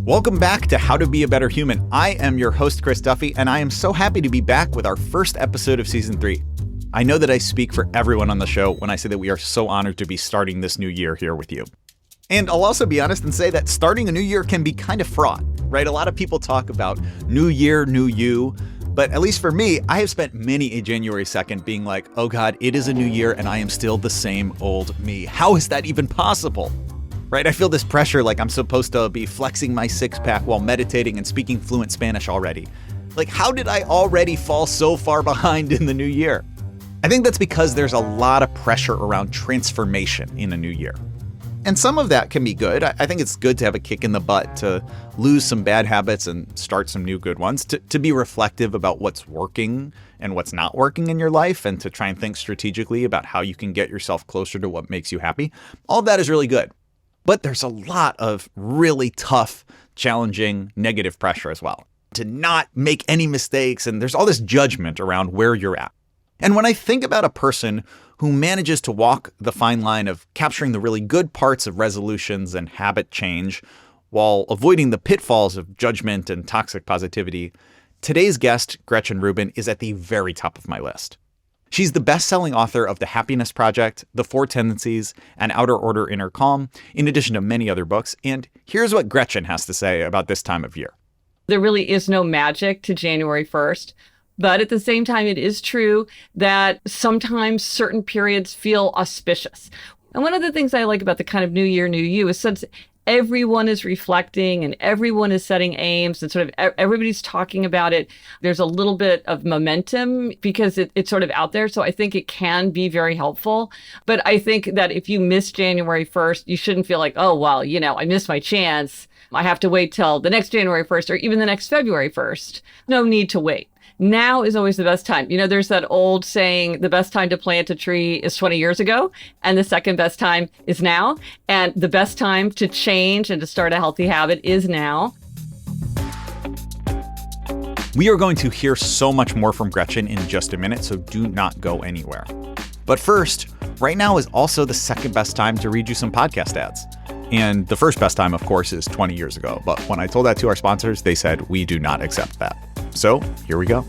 Welcome back to How to Be a Better Human. I am your host, Chris Duffy, and I am so happy to be back with our first episode of Season 3. I know that I speak for everyone on the show when I say that we are so honored to be starting this new year here with you. And I'll also be honest and say that starting a new year can be kind of fraught, right? A lot of people talk about new year, new you. But at least for me, I have spent many a January 2nd being like, oh God, it is a new year and I am still the same old me. How is that even possible? Right? I feel this pressure like I'm supposed to be flexing my six-pack while meditating and speaking fluent Spanish already. Like, how did I already fall so far behind in the new year? I think that's because there's a lot of pressure around transformation in a new year. And some of that can be good. I think it's good to have a kick in the butt, to lose some bad habits and start some new good ones, to be reflective about what's working and what's not working in your life, and to try and think strategically about how you can get yourself closer to what makes you happy. All of that is really good. But there's a lot of really tough, challenging, negative pressure as well, to not make any mistakes. And there's all this judgment around where you're at. And when I think about a person who manages to walk the fine line of capturing the really good parts of resolutions and habit change while avoiding the pitfalls of judgment and toxic positivity, today's guest, Gretchen Rubin, is at the very top of my list. She's the best-selling author of The Happiness Project, The Four Tendencies, and Outer Order, Inner Calm, in addition to many other books. And here's what Gretchen has to say about this time of year. There really is no magic to January 1st. But at the same time, it is true that sometimes certain periods feel auspicious. And one of the things I like about the kind of New Year, New You is since everyone is reflecting and everyone is setting aims and sort of everybody's talking about it, there's a little bit of momentum because it's sort of out there. So I think it can be very helpful. But I think that if you miss January 1st, you shouldn't feel like, oh, well, I missed my chance. I have to wait till the next January 1st or even the next February 1st. No need to wait. Now is always the best time. There's that old saying, the best time to plant a tree is 20 years ago, and the second best time is now. And the best time to change and to start a healthy habit is now. We are going to hear so much more from Gretchen in just a minute, so do not go anywhere. But first, right now is also the second best time to read you some podcast ads. And the first best time, of course, is 20 years ago. But when I told that to our sponsors, they said, we do not accept that. So here we go.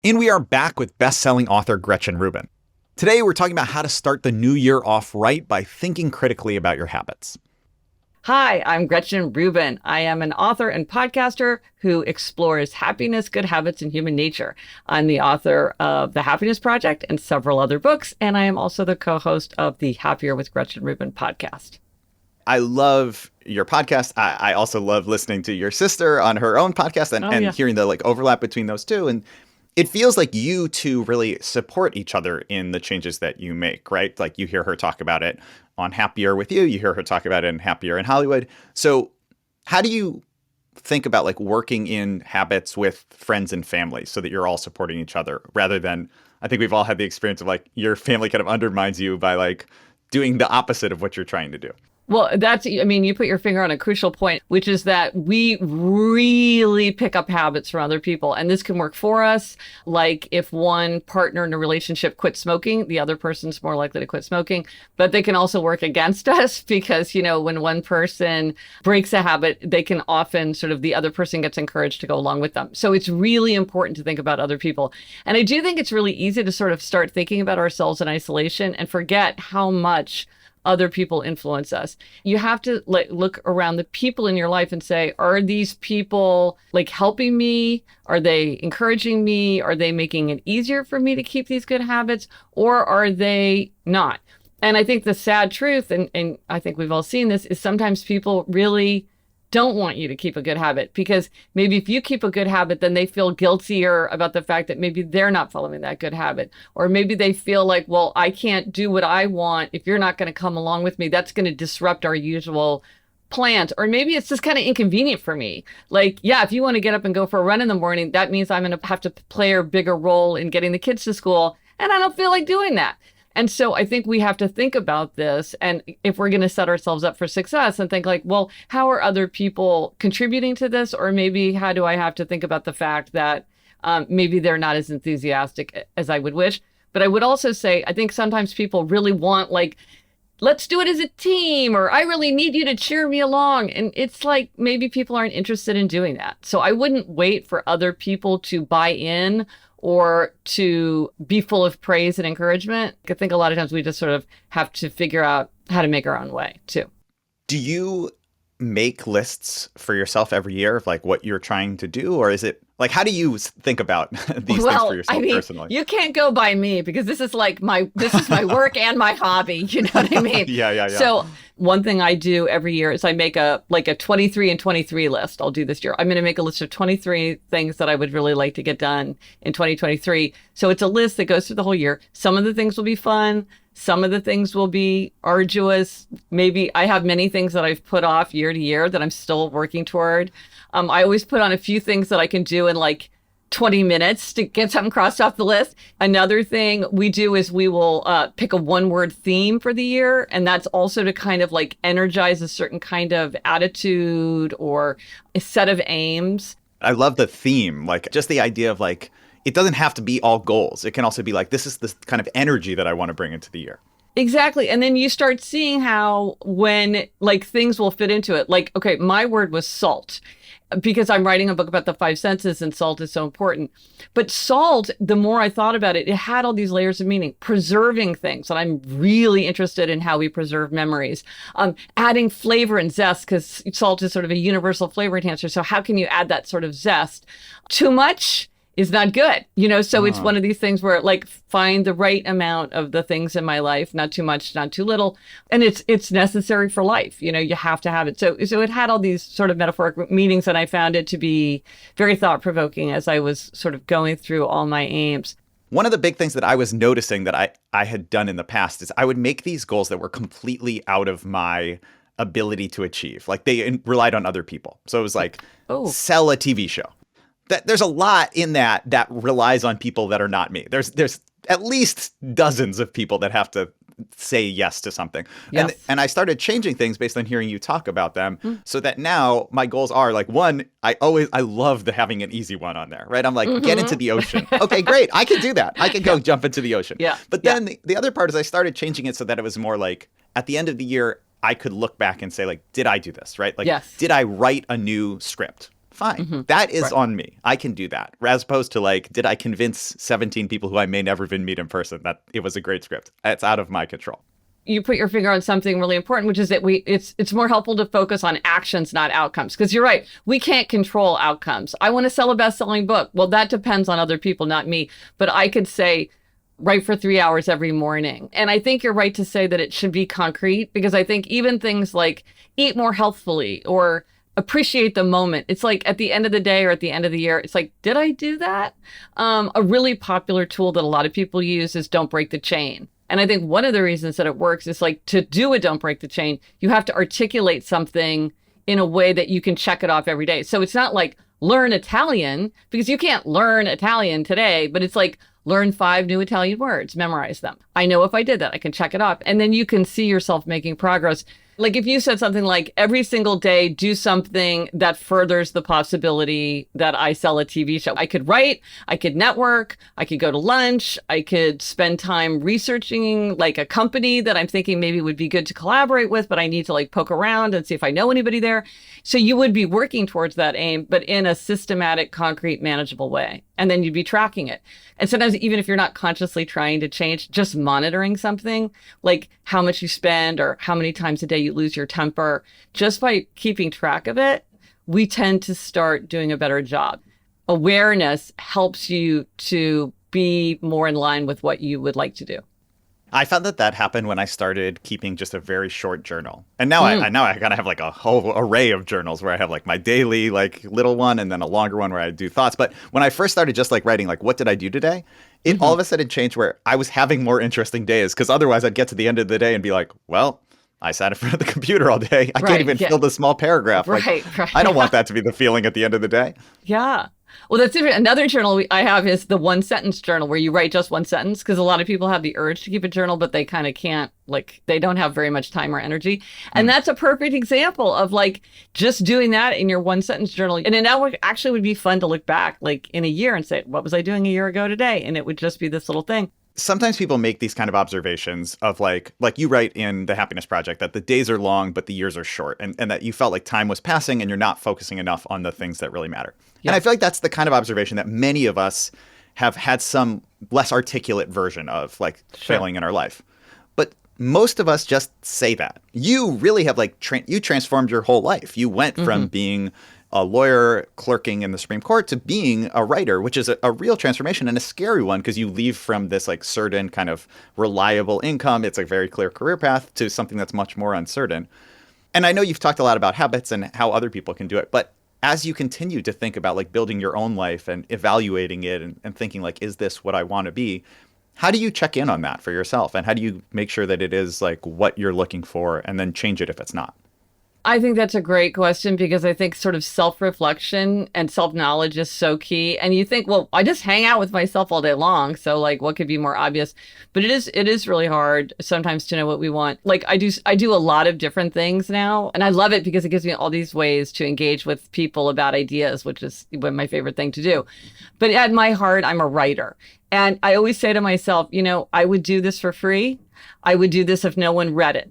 And we are back with best-selling author Gretchen Rubin. Today, we're talking about how to start the new year off right by thinking critically about your habits. Hi, I'm Gretchen Rubin. I am an author and podcaster who explores happiness, good habits, and human nature. I'm the author of The Happiness Project and several other books, and I am also the co-host of the Happier with Gretchen Rubin podcast. I love your podcast. I also love listening to your sister on her own podcast and hearing the overlap between those two. And it feels like you two really support each other in the changes that you make, right? Like you hear her talk about it on Happier with You hear her talk about it in Happier in Hollywood. So how do you think about working in habits with friends and family so that you're all supporting each other rather than, I think we've all had the experience of your family kind of undermines you by doing the opposite of what you're trying to do. Well, you put your finger on a crucial point, which is that we really pick up habits from other people. And this can work for us. Like if one partner in a relationship quits smoking, the other person's more likely to quit smoking. But they can also work against us because, when one person breaks a habit, they can often the other person gets encouraged to go along with them. So it's really important to think about other people. And I do think it's really easy to start thinking about ourselves in isolation and forget how much other people influence us. You have to look around the people in your life and say, are these people helping me? Are they encouraging me? Are they making it easier for me to keep these good habits? Or are they not? And I think the sad truth, and I think we've all seen this, is sometimes people really don't want you to keep a good habit because maybe if you keep a good habit, then they feel guiltier about the fact that maybe they're not following that good habit. Or maybe they feel like, well, I can't do what I want if you're not going to come along with me. That's going to disrupt our usual plans. Or maybe it's just kind of inconvenient for me. If you want to get up and go for a run in the morning, that means I'm going to have to play a bigger role in getting the kids to school. And I don't feel like doing that. And so I think we have to think about this. And if we're going to set ourselves up for success and think well, how are other people contributing to this? Or maybe how do I have to think about the fact that Maybe they're not as enthusiastic as I would wish. But I would also say, I think sometimes people really want like, let's do it as a team, or I really need you to cheer me along. And it's like, maybe people aren't interested in doing that. So I wouldn't wait for other people to buy in or to be full of praise and encouragement. I think a lot of times we just sort of have to figure out how to make our own way too. Do you make lists for yourself every year of like what you're trying to do? Or is it like, how do you think about these things for yourself personally? You can't go by me because this is my work and my hobby. You know what I mean? Yeah. So one thing I do every year is I make a 23 and 23 list. I'll do this year. I'm going to make a list of 23 things that I would really like to get done in 2023. So it's a list that goes through the whole year. Some of the things will be fun. Some of the things will be arduous. Maybe I have many things that I've put off year to year that I'm still working toward. I always put on a few things that I can do in like 20 minutes to get something crossed off the list. Another thing we do is we will pick a one-word theme for the year. And that's also to kind of like energize a certain kind of attitude or a set of aims. I love the theme, like just the idea of like, it doesn't have to be all goals. It can also be like, this is the kind of energy that I want to bring into the year. Exactly. And then you start seeing how when like things will fit into it. Like, okay, my word was salt because I'm writing a book about the five senses and salt is so important. But salt, the more I thought about it, it had all these layers of meaning, preserving things. And I'm really interested in how we preserve memories, adding flavor and zest because salt is sort of a universal flavor enhancer. So how can you add that sort of zest? Too much is not good, so it's one of these things where like find the right amount of the things in my life, not too much, not too little. And it's necessary for life. You have to have it. So it had all these sort of metaphoric meanings and I found it to be very thought provoking as I was sort of going through all my aims. One of the big things that I was noticing that I had done in the past is I would make these goals that were completely out of my ability to achieve. Like they relied on other people. So it was like, sell a TV show. There's a lot in that relies on people that are not me. There's at least dozens of people that have to say yes to something. Yes. And I started changing things based on hearing you talk about them so that now my goals are like, one, I love having an easy one on there, right? I'm like, get into the ocean. Okay, great. I can do that. I can go jump into the ocean. Yeah. But then the other part is I started changing it so that it was more like at the end of the year, I could look back and say like, did I do this, right? Like, did I write a new script? Fine. That is on me. I can do that. As opposed to like, did I convince 17 people who I may never even meet in person that it was a great script? It's out of my control. You put your finger on something really important, which is that it's more helpful to focus on actions, not outcomes. Because you're right, we can't control outcomes. I want to sell a best-selling book. Well, that depends on other people, not me. But I could say, write for 3 hours every morning. And I think you're right to say that it should be concrete, because I think even things like eat more healthfully or appreciate the moment. It's like at the end of the day or at the end of the year, it's like, did I do that? A really popular tool that a lot of people use is don't break the chain. And I think one of the reasons that it works is like to do a don't break the chain, you have to articulate something in a way that you can check it off every day. So it's not like learn Italian because you can't learn Italian today, but it's like learn 5 new Italian words, memorize them. I know if I did that, I can check it off. And then you can see yourself making progress. Like if you said something like every single day, do something that furthers the possibility that I sell a TV show. I could write, I could network, I could go to lunch, I could spend time researching like a company that I'm thinking maybe would be good to collaborate with, but I need to like poke around and see if I know anybody there. So you would be working towards that aim, but in a systematic, concrete, manageable way. And then you'd be tracking it. And sometimes even if you're not consciously trying to change, just monitoring something like how much you spend or how many times a day you lose your temper, just by keeping track of it, we tend to start doing a better job. Awareness helps you to be more in line with what you would like to do. I found that happened when I started keeping just a very short journal. And now I kind of have like a whole array of journals where I have like my daily like little one and then a longer one where I do thoughts. But when I first started just like writing like what did I do today, it all of a sudden changed where I was having more interesting days because otherwise I'd get to the end of the day and be like, well, I sat in front of the computer all day. I can't even fill the small paragraph. Right. I don't want that to be the feeling at the end of the day. Yeah. Well, that's different. Another journal I have is the one sentence journal where you write just one sentence because a lot of people have the urge to keep a journal, but they kind of can't, like, they don't have very much time or energy. And that's a perfect example of like just doing that in your one sentence journal. And then that would actually would be fun to look back like in a year and say, what was I doing a year ago today? And it would just be this little thing. Sometimes people make these kind of observations of like you write in the Happiness Project that the days are long, but the years are short, and that you felt like time was passing and you're not focusing enough on the things that really matter. Yep. And I feel like that's the kind of observation that many of us have had some less articulate version of, like failing in our life. But most of us just say that. You really have like, you transformed your whole life. You went from being a lawyer clerking in the Supreme Court to being a writer, which is a real transformation and a scary one because you leave from this like certain kind of reliable income. It's a very clear career path to something that's much more uncertain. And I know you've talked a lot about habits and how other people can do it, but as you continue to think about like building your own life and evaluating it and thinking like, is this what I want to be? How do you check in on that for yourself? And how do you make sure that it is like what you're looking for and then change it if it's not? I think that's a great question because I think sort of self-reflection and self-knowledge is so key. And you think, well, I just hang out with myself all day long. So like what could be more obvious? But it is really hard sometimes to know what we want. Like I do a lot of different things now. And I love it because it gives me all these ways to engage with people about ideas, which is my favorite thing to do. But at my heart, I'm a writer. And I always say to myself, I would do this for free. I would do this if no one read it.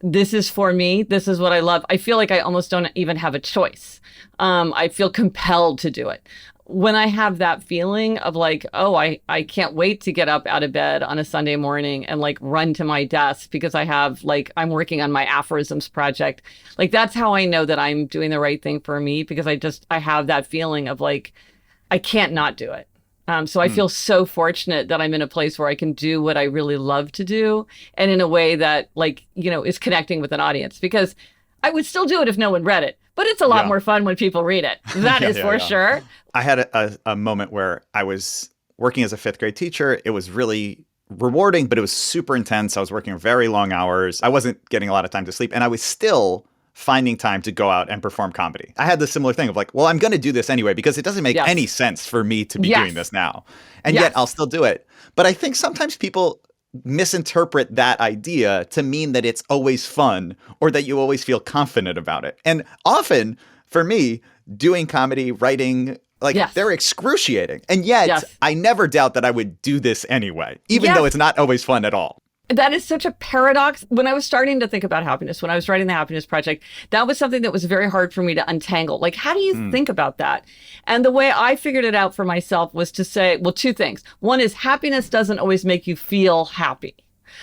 This is for me. This is what I love. I feel like I almost don't even have a choice. I feel compelled to do it. When I have that feeling of like, oh, I can't wait to get up out of bed on a Sunday morning and like run to my desk because I'm working on my aphorisms project. Like that's how I know that I'm doing the right thing for me because I have that feeling of like, I can't not do it. So I feel so fortunate that I'm in a place where I can do what I really love to do and in a way that is connecting with an audience because I would still do it if no one read it, but it's a lot more fun when people read it. That is for sure. I had a moment where I was working as a fifth grade teacher. It was really rewarding, but it was super intense. I was working very long hours. I wasn't getting a lot of time to sleep and I was still finding time to go out and perform comedy. I had this similar thing of like, well, I'm going to do this anyway because it doesn't make any sense for me to be doing this now. And yet I'll still do it. But I think sometimes people misinterpret that idea to mean that it's always fun or that you always feel confident about it. And often for me, doing comedy, writing, they're excruciating. And yet I never doubt that I would do this anyway, even though it's not always fun at all. That is such a paradox. When I was starting to think about happiness, when I was writing the Happiness Project, that was something that was very hard for me to untangle. Like, how do you think about that? And the way I figured it out for myself was to say, well, two things. One is happiness doesn't always make you feel happy.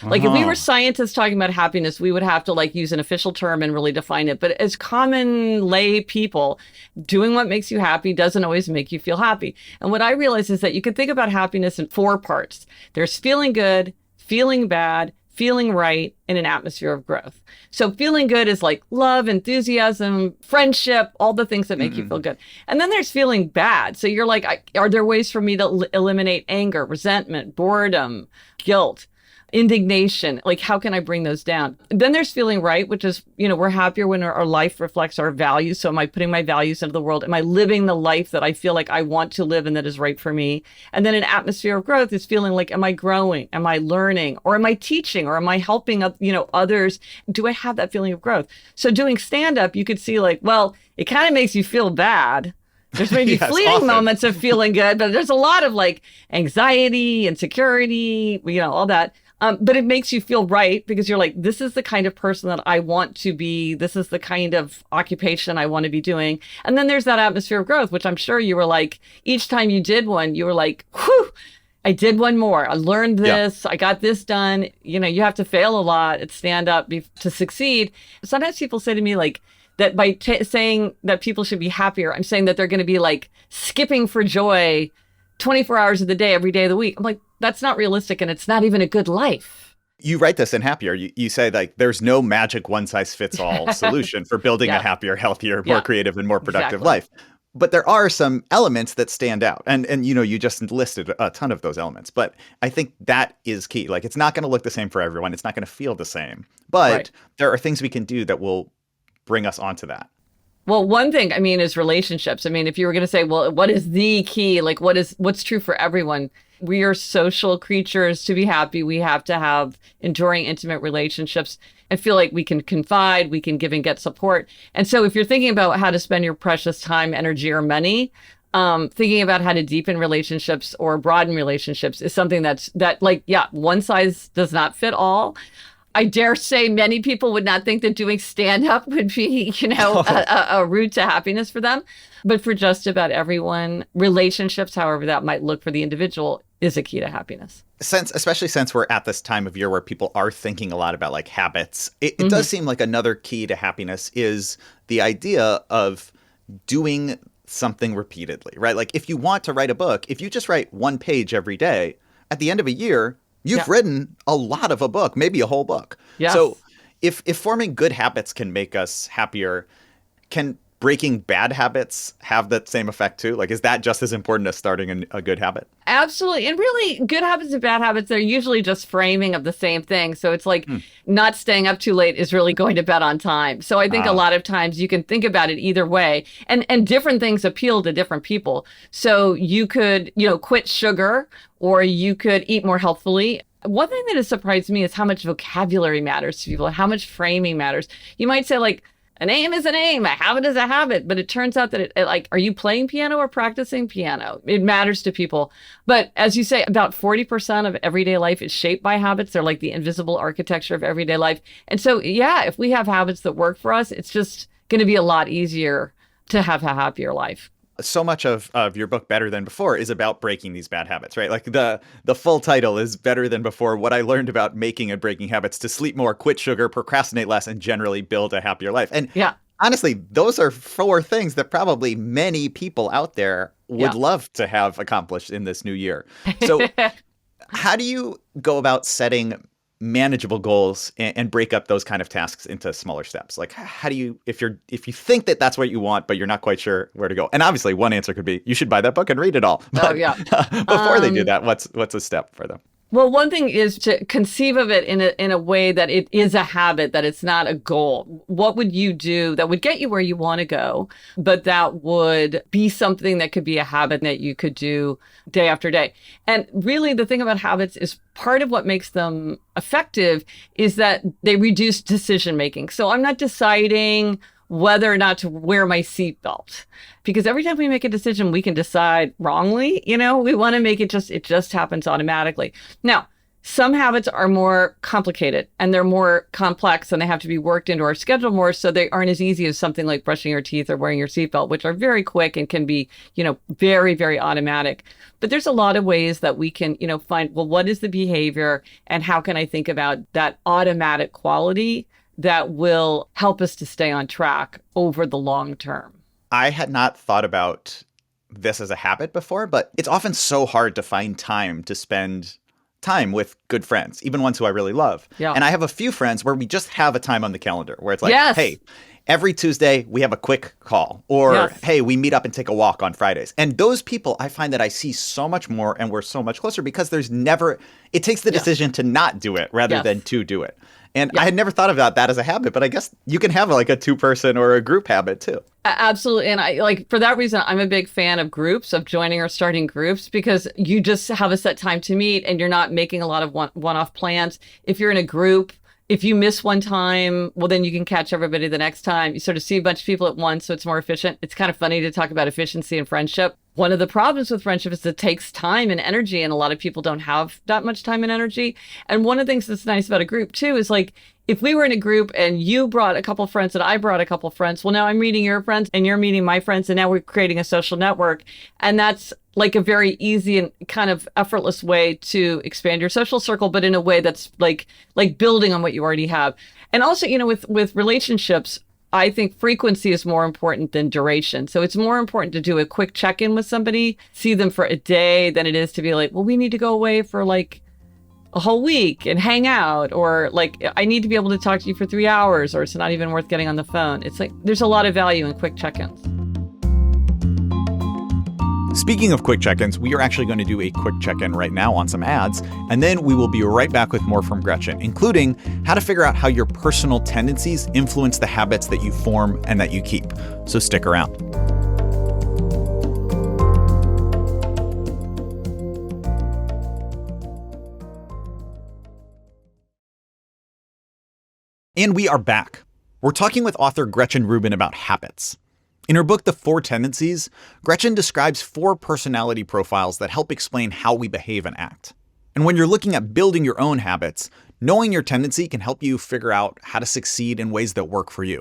Like if we were scientists talking about happiness, we would have to use an official term and really define it. But as common lay people, doing what makes you happy doesn't always make you feel happy. And what I realized is that you can think about happiness in four parts. There's feeling good, feeling bad, feeling right, in an atmosphere of growth. So feeling good is like love, enthusiasm, friendship, all the things that make you feel good. And then there's feeling bad. So you're like, are there ways for me to eliminate anger, resentment, boredom, guilt, indignation? Like, how can I bring those down? Then there's feeling right, which is, we're happier when our life reflects our values. So am I putting my values into the world? Am I living the life that I feel like I want to live and that is right for me? And then an atmosphere of growth is feeling like, am I growing? Am I learning? Or am I teaching? Or am I helping, others? Do I have that feeling of growth? So doing stand-up, you could see well, it kind of makes you feel bad. There's maybe fleeting moments of feeling good, but there's a lot of anxiety, insecurity, all that. But it makes you feel right because you're like, this is the kind of person that I want to be. This is the kind of occupation I want to be doing. And then there's that atmosphere of growth, which I'm sure you were like, each time you did one, you were like, whew, I did one more. I learned this. I got this done. You have to fail a lot at stand up to succeed. Sometimes people say to me that by saying that people should be happier, I'm saying that they're going to be skipping for joy 24 hours of the day, every day of the week. I'm like, that's not realistic and it's not even a good life. You write this in Happier. You say there's no magic one-size-fits-all solution for building a happier, healthier, more creative and more productive life. But there are some elements that stand out. And you just listed a ton of those elements. But I think that is key. It's not going to look the same for everyone. It's not going to feel the same. But there are things we can do that will bring us onto that. Well, one thing, I mean, is relationships. I mean, if you were going to say, well, what is the key? Like, what's true for everyone? We are social creatures. To be happy, we have to have enduring, intimate relationships and feel like we can confide, we can give and get support. And so if you're thinking about how to spend your precious time, energy, or money, thinking about how to deepen relationships or broaden relationships is something one size does not fit all. I dare say many people would not think that doing stand-up would be, a route to happiness for them. But for just about everyone, relationships, however that might look for the individual, is a key to happiness. Especially since we're at this time of year where people are thinking a lot about like habits, it does seem like another key to happiness is the idea of doing something repeatedly, right? Like if you want to write a book, if you just write one page every day, at the end of a year, you've written a lot of a book, maybe a whole book. Yes. So if forming good habits can make us happier, can breaking bad habits have that same effect too? Like, is that just as important as starting a good habit? Absolutely. And really, good habits and bad habits, they're usually just framing of the same thing. So it's like not staying up too late is really going to bed on time. So I think a lot of times you can think about it either way. And different things appeal to different people. So you could, quit sugar, or you could eat more healthfully. One thing that has surprised me is how much vocabulary matters to people, how much framing matters. You might say, like, an aim is an aim, a habit is a habit, but it turns out that are you playing piano or practicing piano? It matters to people. But as you say, about 40% of everyday life is shaped by habits. They're like the invisible architecture of everyday life. And so, if we have habits that work for us, it's just going to be a lot easier to have a happier life. So much of your book, Better Than Before, is about breaking these bad habits, right? Like the full title is Better Than Before, What I Learned About Making and Breaking Habits to Sleep More, Quit Sugar, Procrastinate Less, and Generally Build a Happier Life. And honestly, those are 4 things that probably many people out there would love to have accomplished in this new year. So how do you go about setting manageable goals and break up those kind of tasks into smaller steps? Like, how do you, if you think that that's what you want, but you're not quite sure where to go? And obviously one answer could be, you should buy that book and read it all. But before they do that, what's a step for them? Well, one thing is to conceive of it in a way that it is a habit, that it's not a goal. What would you do that would get you where you want to go, but that would be something that could be a habit that you could do day after day? And really, the thing about habits is part of what makes them effective is that they reduce decision making. So I'm not deciding whether or not to wear my seatbelt, because every time we make a decision, we can decide wrongly. We want to make it just happens automatically. Now, some habits are more complicated and they're more complex and they have to be worked into our schedule more. So they aren't as easy as something like brushing your teeth or wearing your seatbelt, which are very quick and can be, very, very automatic. But there's a lot of ways that we can, find, well, what is the behavior and how can I think about that automatic quality that will help us to stay on track over the long term? I had not thought about this as a habit before, but it's often so hard to find time to spend time with good friends, even ones who I really love. Yeah. And I have a few friends where we just have a time on the calendar where it's like, hey, every Tuesday we have a quick call, or hey, we meet up and take a walk on Fridays. And those people, I find that I see so much more and we're so much closer because it takes the decision to not do it rather than to do it. And I had never thought about that as a habit, but I guess you can have like a 2-person or a group habit too. Absolutely. And for that reason, I'm a big fan of groups, of joining or starting groups, because you just have a set time to meet and you're not making a lot of one-off plans. If you're in a group, if you miss one time, well, then you can catch everybody the next time. You sort of see a bunch of people at once, so it's more efficient. It's kind of funny to talk about efficiency in friendship. One of the problems with friendship is it takes time and energy, and a lot of people don't have that much time and energy. And one of the things that's nice about a group, too, is like, if we were in a group and you brought a couple friends and I brought a couple friends, well, now I'm meeting your friends and you're meeting my friends, and now we're creating a social network. And that's like a very easy and kind of effortless way to expand your social circle, but in a way that's like building on what you already have. And also, with relationships, I think frequency is more important than duration. So it's more important to do a quick check-in with somebody, see them for a day, than it is to be like, well, we need to go away for like a whole week and hang out, or like, I need to be able to talk to you for 3 hours, or it's not even worth getting on the phone. It's like, there's a lot of value in quick check-ins. Speaking of quick check-ins, we are actually going to do a quick check-in right now on some ads, and then we will be right back with more from Gretchen, including how to figure out how your personal tendencies influence the habits that you form and that you keep. So stick around. And we are back. We're talking with author Gretchen Rubin about habits. In her book, The Four Tendencies, Gretchen describes 4 personality profiles that help explain how we behave and act. And when you're looking at building your own habits, knowing your tendency can help you figure out how to succeed in ways that work for you.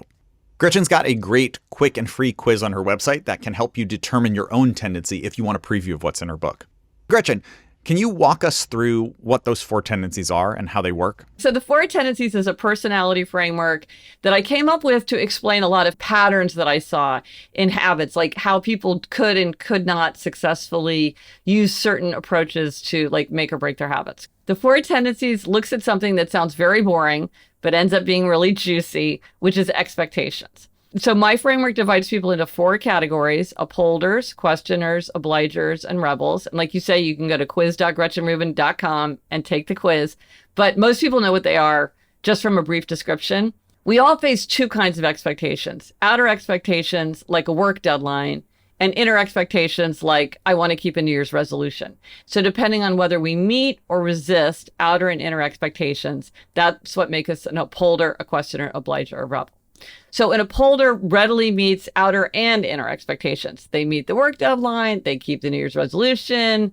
Gretchen's got a great, quick, and free quiz on her website that can help you determine your own tendency if you want a preview of what's in her book. Gretchen, can you walk us through what those 4 tendencies are and how they work? So the Four Tendencies is a personality framework that I came up with to explain a lot of patterns that I saw in habits, like how people could and could not successfully use certain approaches to make or break their habits. The Four Tendencies looks at something that sounds very boring, but ends up being really juicy, which is expectations. So my framework divides people into 4 categories: upholders, questioners, obligers, and rebels. And like you say, you can go to quiz.gretchenrubin.com and take the quiz. But most people know what they are just from a brief description. We all face 2 kinds of expectations: outer expectations, like a work deadline, and inner expectations, like I want to keep a New Year's resolution. So depending on whether we meet or resist outer and inner expectations, that's what makes us an upholder, a questioner, obliger, or rebel. So an upholder readily meets outer and inner expectations. They meet the work deadline, they keep the New Year's resolution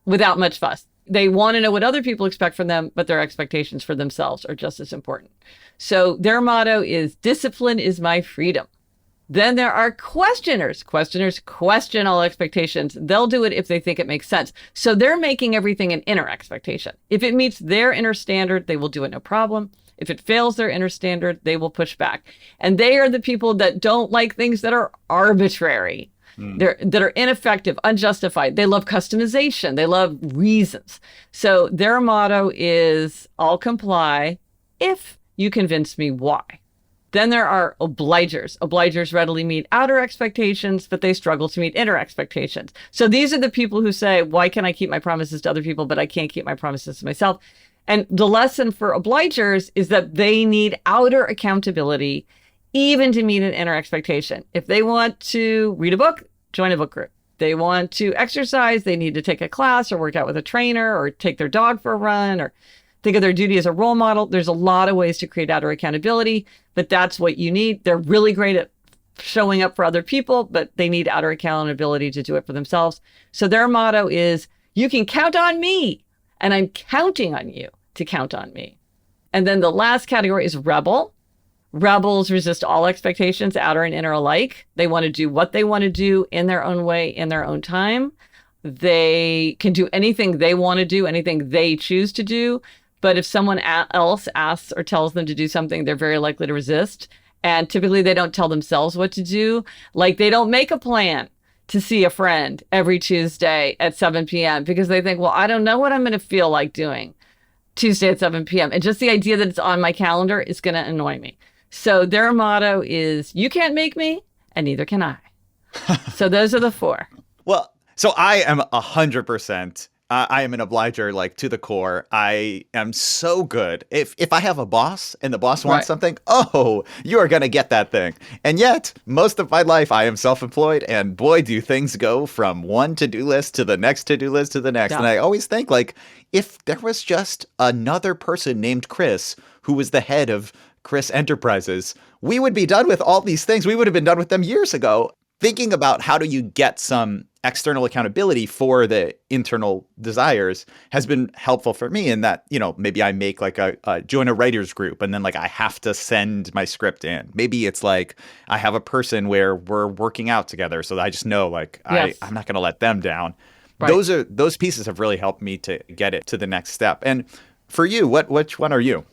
without much fuss. They want to know what other people expect from them, but their expectations for themselves are just as important. So their motto is, discipline is my freedom. Then there are questioners. Questioners question all expectations. They'll do it if they think it makes sense. So they're making everything an inner expectation. If it meets their inner standard, they will do it no problem. If it fails their inner standard, they will push back. And they are the people that don't like things that are arbitrary, that are ineffective, unjustified. They love customization. They love reasons. So their motto is, I'll comply if you convince me why. Then there are obligers. Obligers readily meet outer expectations, but they struggle to meet inner expectations. So these are the people who say, why can I keep my promises to other people, but I can't keep my promises to myself? And the lesson for obligers is that they need outer accountability even to meet an inner expectation. If they want to read a book, join a book group. They want to exercise, they need to take a class or work out with a trainer or take their dog for a run or think of their duty as a role model. There's a lot of ways to create outer accountability, but that's what you need. They're really great at showing up for other people, but they need outer accountability to do it for themselves. So their motto is, you can count on me, and I'm counting on you to count on me. And then the last category is rebel. Rebels resist all expectations, outer and inner alike. They want to do what they want to do in their own way, in their own time. They can do anything they want to do, anything they choose to do. But if someone else asks or tells them to do something, they're very likely to resist. And typically they don't tell themselves what to do. Like they don't make a plan to see a friend every Tuesday at 7 p.m. because they think, well, I don't know what I'm going to feel like doing Tuesday at 7 p.m. And just the idea that it's on my calendar is going to annoy me. So their motto is, you can't make me, and neither can I. So those are the 4. Well, so I am 100%. I am an obliger, to the core. I am so good. If I have a boss and the boss wants something, you are going to get that thing. And yet, most of my life, I am self-employed. And boy, do things go from one to-do list to the next to-do list to the next. Yeah. And I always think, if there was just another person named Chris who was the head of Chris Enterprises, we would be done with all these things. We would have been done with them years ago. Thinking about how do you get some external accountability for the internal desires has been helpful for me in that, maybe I make join a writer's group and then I have to send my script in. Maybe it's I have a person where we're working out together. So I just know yes. I'm not going to let them down. Right. Those pieces have really helped me to get it to the next step. And for you, which one are you?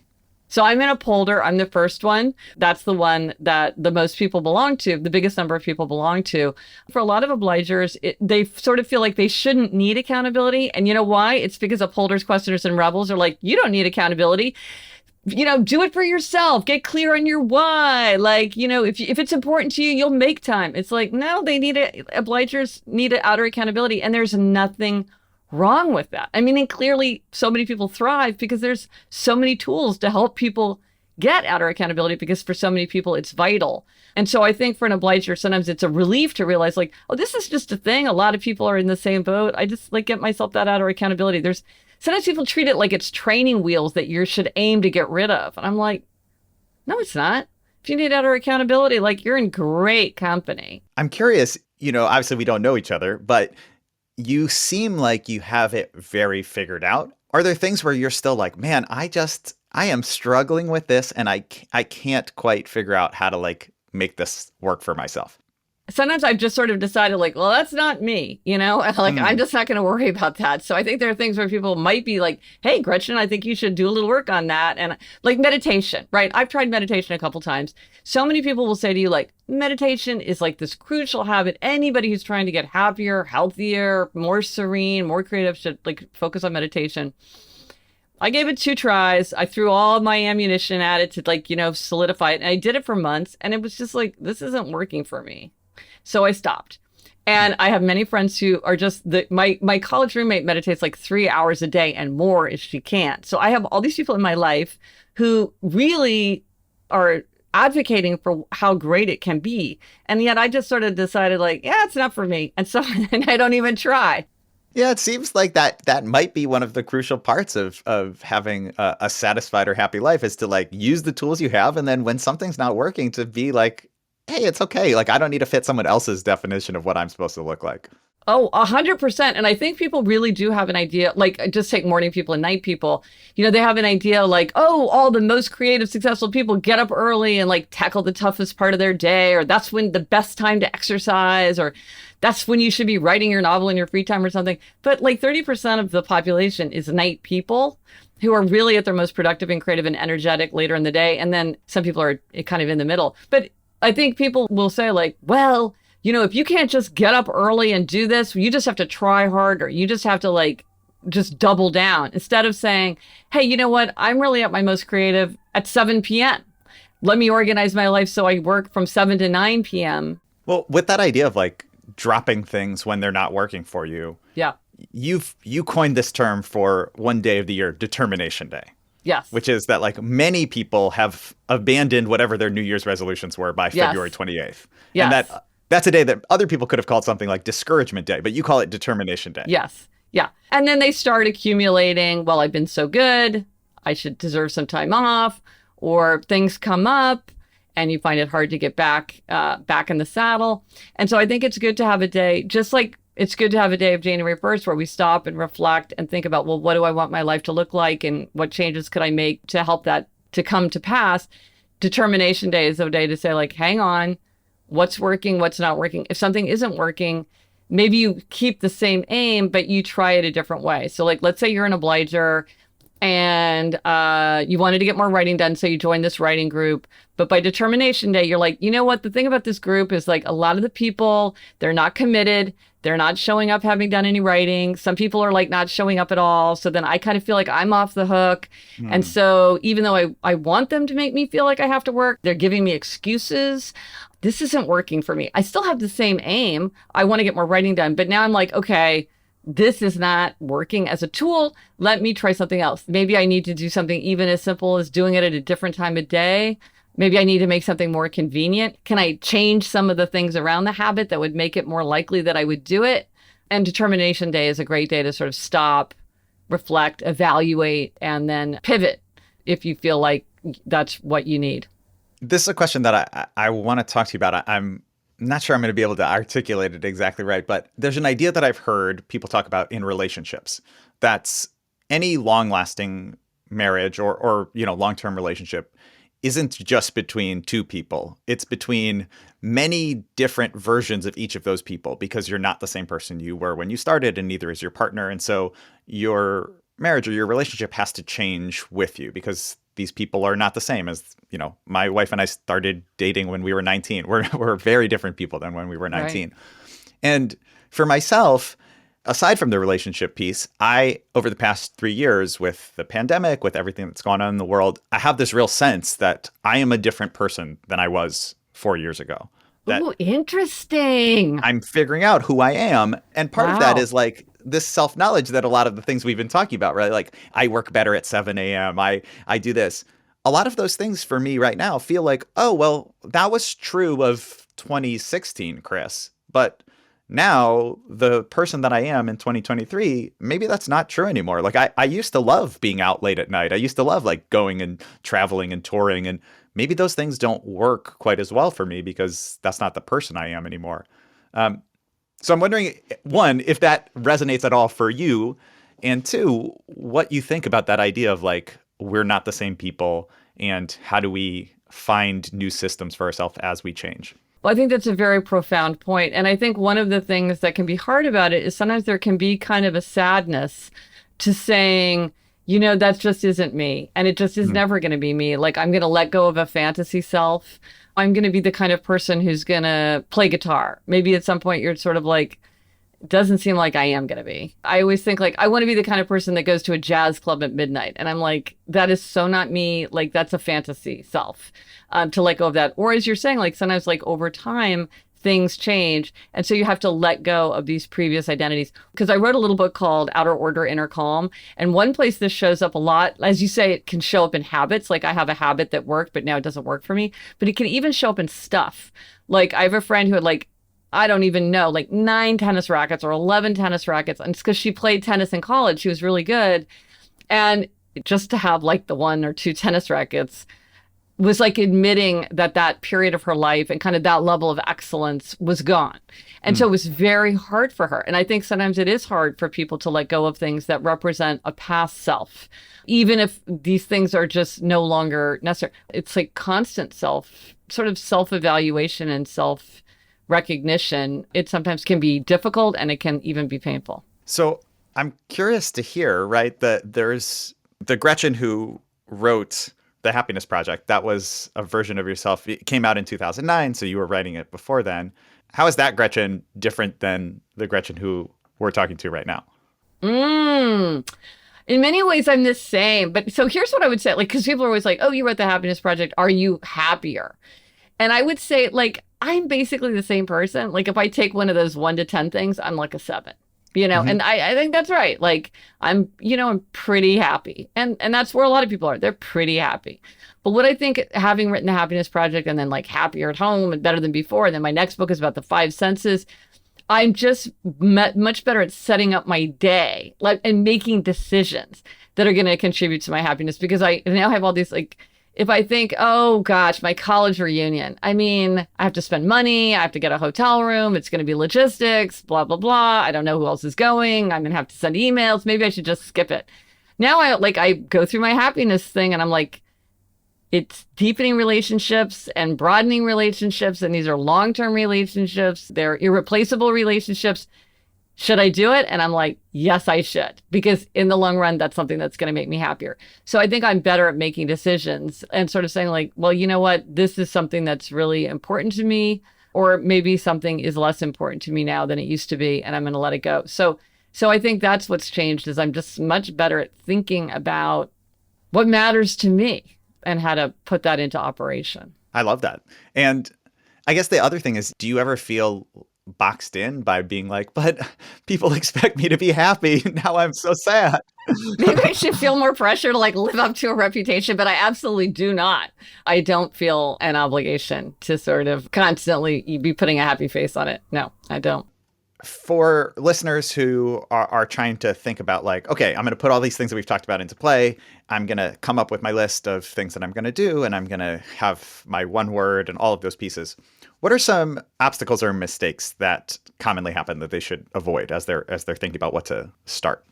So I'm an upholder. I'm the first one. That's the one that the most people belong to, the biggest number of people belong to. For a lot of obligers, they sort of feel like they shouldn't need accountability. And you know why? It's because upholders, questioners, and rebels are you don't need accountability. do it for yourself. Get clear on your why. Like, if it's important to you, you'll make time. It's like, no, obligers need outer accountability. And there's nothing wrong with that. I mean, and clearly so many people thrive because there's so many tools to help people get outer accountability, because for so many people it's vital. And so I think for an obliger, sometimes it's a relief to realize like, oh, this is just a thing. A lot of people are in the same boat. I just like get myself that outer accountability. Sometimes people treat it like it's training wheels that you should aim to get rid of. And I'm like, no, it's not. If you need outer accountability, like you're in great company. I'm curious, obviously we don't know each other, but you seem like you have it very figured out. Are there things where you're still like, man, I am struggling with this and I can't quite figure out how to like make this work for myself? Sometimes I've just sort of decided like, well, that's not me, I'm just not going to worry about that. So I think there are things where people might be like, hey, Gretchen, I think you should do a little work on that. And like meditation, right? I've tried meditation a couple times. So many people will say to you like, meditation is like this crucial habit. Anybody who's trying to get happier, healthier, more serene, more creative should like focus on meditation. I gave it 2 tries. I threw all my ammunition at it to like, solidify it. And I did it for months. And it was just like, this isn't working for me. So I stopped. And I have many friends who are just my college roommate meditates like 3 hours a day and more if she can. So I have all these people in my life who really are advocating for how great it can be. And yet I just sort of decided like, yeah, it's not for me. And so and I don't even try. Yeah, it seems like that might be one of the crucial parts of having a satisfied or happy life, is to like use the tools you have. And then when something's not working, to be like, hey, it's okay. Like, I don't need to fit someone else's definition of what I'm supposed to look like. Oh, 100%. And I think people really do have an idea, like just take morning people and night people, they have an idea like, oh, all the most creative, successful people get up early and like tackle the toughest part of their day, or that's when the best time to exercise, or that's when you should be writing your novel in your free time or something. But like 30% of the population is night people who are really at their most productive and creative and energetic later in the day. And then some people are kind of in the middle. But I think people will say like, well, if you can't just get up early and do this, you just have to try harder. You just have to like, just double down, instead of saying, hey, you know what? I'm really at my most creative at 7 p.m. Let me organize my life so I work from 7 to 9 p.m. Well, with that idea of like dropping things when they're not working for you. Yeah. You coined this term for one day of the year, Determination Day. Yes. Which is that like many people have abandoned whatever their New Year's resolutions were by February 28th. Yes. And that's a day that other people could have called something like Discouragement Day, but you call it Determination Day. Yes. Yeah. And then they start accumulating, well, I've been so good, I should deserve some time off, or things come up and you find it hard to get back in the saddle. And so I think it's good to have a day, just like it's good to have a day of January 1st where we stop and reflect and think about, well, what do I want my life to look like and what changes could I make to help that to come to pass? Determination Day is a day to say like, hang on, what's working, what's not working. If something isn't working, maybe you keep the same aim, but you try it a different way. So like, let's say you're an obliger and you wanted to get more writing done, so you joined this writing group. But by Determination Day, you're like, you know what? The thing about this group is like a lot of the people, they're not committed. They're not showing up having done any writing. Some people are like not showing up at all. So then I kind of feel like I'm off the hook. And so even though I want them to make me feel like I have to work, they're giving me excuses. This isn't working for me. I still have the same aim. I want to get more writing done. But now I'm like, okay, this is not working as a tool. Let me try something else. Maybe I need to do something even as simple as doing it at a different time of day. Maybe I need to make something more convenient. Can I change some of the things around the habit that would make it more likely that I would do it? And Determination Day is a great day to sort of stop, reflect, evaluate, and then pivot if you feel like that's what you need. This is a question that I want to talk to you about. I'm not sure I'm going to be able to articulate it exactly right, but there's an idea that I've heard people talk about in relationships. That's any long-lasting marriage or long-term relationship isn't just between two people. It's between many different versions of each of those people, because you're not the same person you were when you started, and neither is your partner. And so your marriage or your relationship has to change with you, because these people are not the same as, my wife and I started dating when we were 19. We're very different people than when we were 19. Right. And for myself, aside from the relationship piece, over the past 3 years with the pandemic, with everything that's gone on in the world, I have this real sense that I am a different person than I was 4 years ago. That Ooh, interesting. I'm figuring out who I am. And part of that Wow. is like this self-knowledge that a lot of the things we've been talking about, right? Like I work better at 7 a.m. I do this. A lot of those things for me right now feel like, oh, well, that was true of 2016, Chris. But now the person that I am in 2023, maybe that's not true anymore. Like I used to love being out late at night. I used to love like going and traveling and touring. And maybe those things don't work quite as well for me because that's not the person I am anymore. So I'm wondering, one, if that resonates at all for you, and two, what you think about that idea of like, we're not the same people, and how do we find new systems for ourselves as we change? Well, I think that's a very profound point. And I think one of the things that can be hard about it is sometimes there can be kind of a sadness to saying, that just isn't me. And it just is never going to be me. Like, I'm going to let go of a fantasy self. I'm going to be the kind of person who's going to play guitar. Maybe at some point you're sort of like, doesn't seem like I am going to be. I always think like, I want to be the kind of person that goes to a jazz club at midnight. And I'm like, that is so not me. Like, that's a fantasy self, to let go of that. Or as you're saying, like sometimes like over time, things change. And so you have to let go of these previous identities. Because I wrote a little book called Outer Order, Inner Calm. And one place this shows up a lot, as you say, it can show up in habits. Like I have a habit that worked, but now it doesn't work for me. But it can even show up in stuff. Like I have a friend who had like, I don't even know, like 9 tennis rackets or 11 tennis rackets. And it's because she played tennis in college. She was really good. And just to have like the 1 or 2 tennis rackets was like admitting that that period of her life and kind of that level of excellence was gone. And so it was very hard for her. And I think sometimes it is hard for people to let go of things that represent a past self, even if these things are just no longer necessary. It's like constant sort of self-evaluation and self-recognition. It sometimes can be difficult and it can even be painful. So I'm curious to hear, right, that there's the Gretchen who wrote The Happiness Project. That was a version of yourself. It came out in 2009, so you were writing it before then. How is that Gretchen different than the Gretchen who we're talking to right now? In many ways, I'm the same. But so here's what I would say, like, because people are always like, oh, you wrote The Happiness Project. Are you happier? And I would say, like, I'm basically the same person. Like, if I take one of those 1 to 10 things, I'm like a 7. And I think that's right. Like I'm pretty happy. And that's where a lot of people are. They're pretty happy. But what I think, having written The Happiness Project and then like Happier at Home and Better Than Before, and then my next book is about the 5 senses, I'm just much better at setting up my day, like, and making decisions that are going to contribute to my happiness, because I now have all these, like, if I think, oh gosh, my college reunion, I mean, I have to spend money, I have to get a hotel room, it's going to be logistics, blah, blah, blah. I don't know who else is going. I'm going to have to send emails. Maybe I should just skip it. Now I go through my happiness thing and I'm like, it's deepening relationships and broadening relationships. And these are long-term relationships. They're irreplaceable relationships. Should I do it? And I'm like, yes, I should, because in the long run, that's something that's going to make me happier. So I think I'm better at making decisions and sort of saying like, well, you know what? This is something that's really important to me, or maybe something is less important to me now than it used to be, and I'm going to let it go. So I think that's what's changed, is I'm just much better at thinking about what matters to me and how to put that into operation. I love that. And I guess the other thing is, do you ever feel boxed in by being like, but people expect me to be happy. Now I'm so sad. Maybe I should feel more pressure to like live up to a reputation, but I absolutely do not. I don't feel an obligation to sort of constantly be putting a happy face on it. No, I don't. For listeners who are trying to think about like, okay, I'm going to put all these things that we've talked about into play. I'm going to come up with my list of things that I'm going to do, and I'm going to have my one word and all of those pieces. What are some obstacles or mistakes that commonly happen that they should avoid as they're thinking about what to start?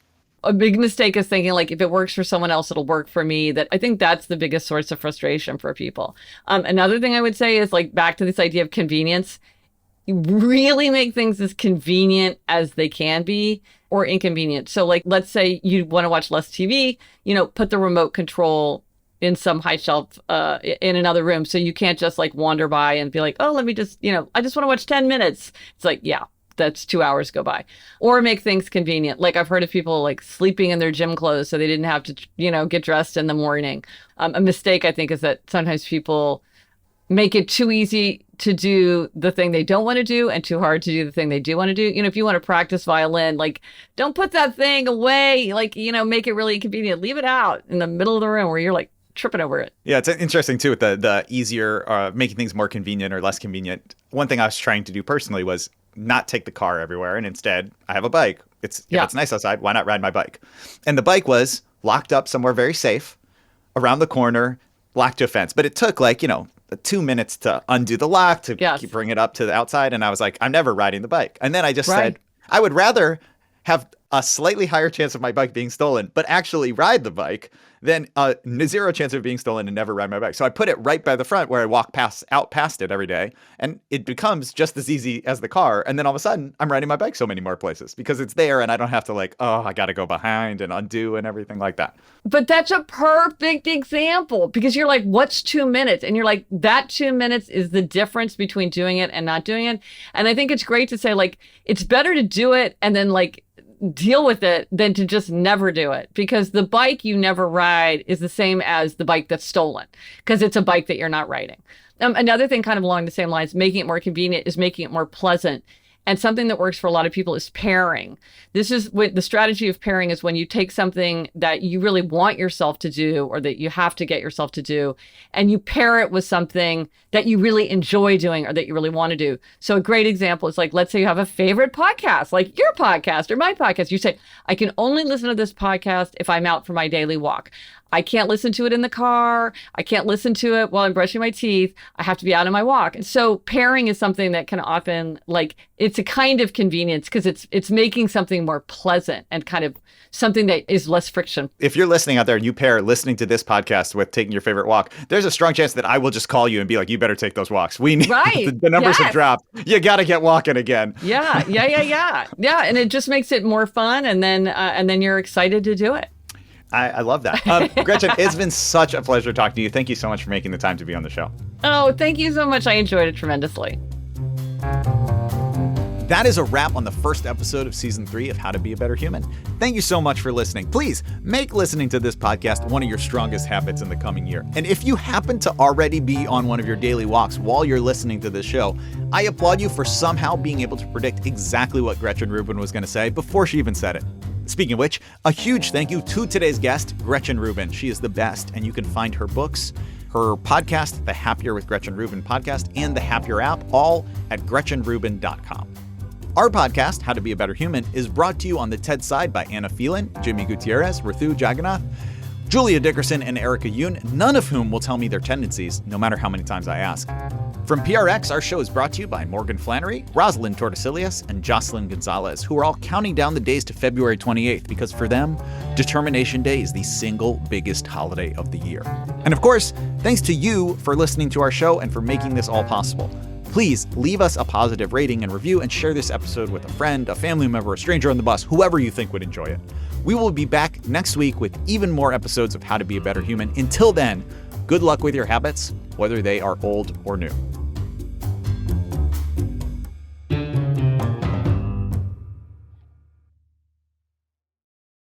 A big mistake is thinking like, if it works for someone else, it'll work for me. That I think that's the biggest source of frustration for people. Another thing I would say is like back to this idea of convenience. You really make things as convenient as they can be, or inconvenient. So like, let's say you want to watch less TV, put the remote control in some high shelf in another room. So you can't just like wander by and be like, oh, let me just, I just want to watch 10 minutes. It's like, yeah, that's 2 hours go by. Or make things convenient. Like I've heard of people like sleeping in their gym clothes so they didn't have to, get dressed in the morning. A mistake, I think, is that sometimes people make it too easy to do the thing they don't want to do and too hard to do the thing they do want to do. If you want to practice violin, like don't put that thing away, like, make it really convenient. Leave it out in the middle of the room where you're like tripping over it. Yeah, it's interesting too with the easier, making things more convenient or less convenient. One thing I was trying to do personally was not take the car everywhere. And instead I have a bike. If it's nice outside, why not ride my bike? And the bike was locked up somewhere very safe around the corner, locked to a fence. But it took 2 minutes to undo the lock, to bring it up to the outside. And I was like, I'm never riding the bike. And then I just said, I would rather have a slightly higher chance of my bike being stolen, but actually ride the bike than a zero chance of being stolen and never ride my bike. So I put it right by the front where I walk out past it every day. And it becomes just as easy as the car. And then all of a sudden I'm riding my bike so many more places because it's there and I don't have to I got to go behind and undo and everything like that. But that's a perfect example because you're like, what's 2 minutes? And you're like, that 2 minutes is the difference between doing it and not doing it. And I think it's great to say it's better to do it and then deal with it than to just never do it, because the bike you never ride is the same as the bike that's stolen because it's a bike that you're not riding. Another thing kind of along the same lines, making it more convenient is making it more pleasant. And something that works for a lot of people is pairing. This is what the strategy of pairing is when you take something that you really want yourself to do or that you have to get yourself to do, and you pair it with something that you really enjoy doing or that you really want to do. So a great example is let's say you have a favorite podcast, like your podcast or my podcast. You say, I can only listen to this podcast if I'm out for my daily walk. I can't listen to it in the car. I can't listen to it while I'm brushing my teeth. I have to be out on my walk. And so pairing is something that can often it's a kind of convenience because it's making something more pleasant and kind of something that is less friction. If you're listening out there and you pair listening to this podcast with taking your favorite walk, there's a strong chance that I will just call you and be like, you better take those walks. We need the numbers have dropped. You got to get walking again. Yeah. And it just makes it more fun. And then you're excited to do it. I love that. Gretchen, it's been such a pleasure talking to you. Thank you so much for making the time to be on the show. Oh, thank you so much. I enjoyed it tremendously. That is a wrap on the first episode of Season 3 of How to Be a Better Human. Thank you so much for listening. Please make listening to this podcast one of your strongest habits in the coming year. And if you happen to already be on one of your daily walks while you're listening to this show, I applaud you for somehow being able to predict exactly what Gretchen Rubin was going to say before she even said it. Speaking of which, a huge thank you to today's guest, Gretchen Rubin. She is the best, and you can find her books, her podcast, the Happier with Gretchen Rubin podcast, and the Happier app, all at GretchenRubin.com. Our podcast, How to Be a Better Human, is brought to you on the TED side by Anna Phelan, Jimmy Gutierrez, Rithu Jagannath, Julia Dickerson, and Erica Yoon, none of whom will tell me their tendencies, no matter how many times I ask. From PRX, our show is brought to you by Morgan Flannery, Rosalind Tordesillas, and Jocelyn Gonzalez, who are all counting down the days to February 28th, because for them, Determination Day is the single biggest holiday of the year. And of course, thanks to you for listening to our show and for making this all possible. Please leave us a positive rating and review and share this episode with a friend, a family member, a stranger on the bus, whoever you think would enjoy it. We will be back next week with even more episodes of How to Be a Better Human. Until then, good luck with your habits, whether they are old or new.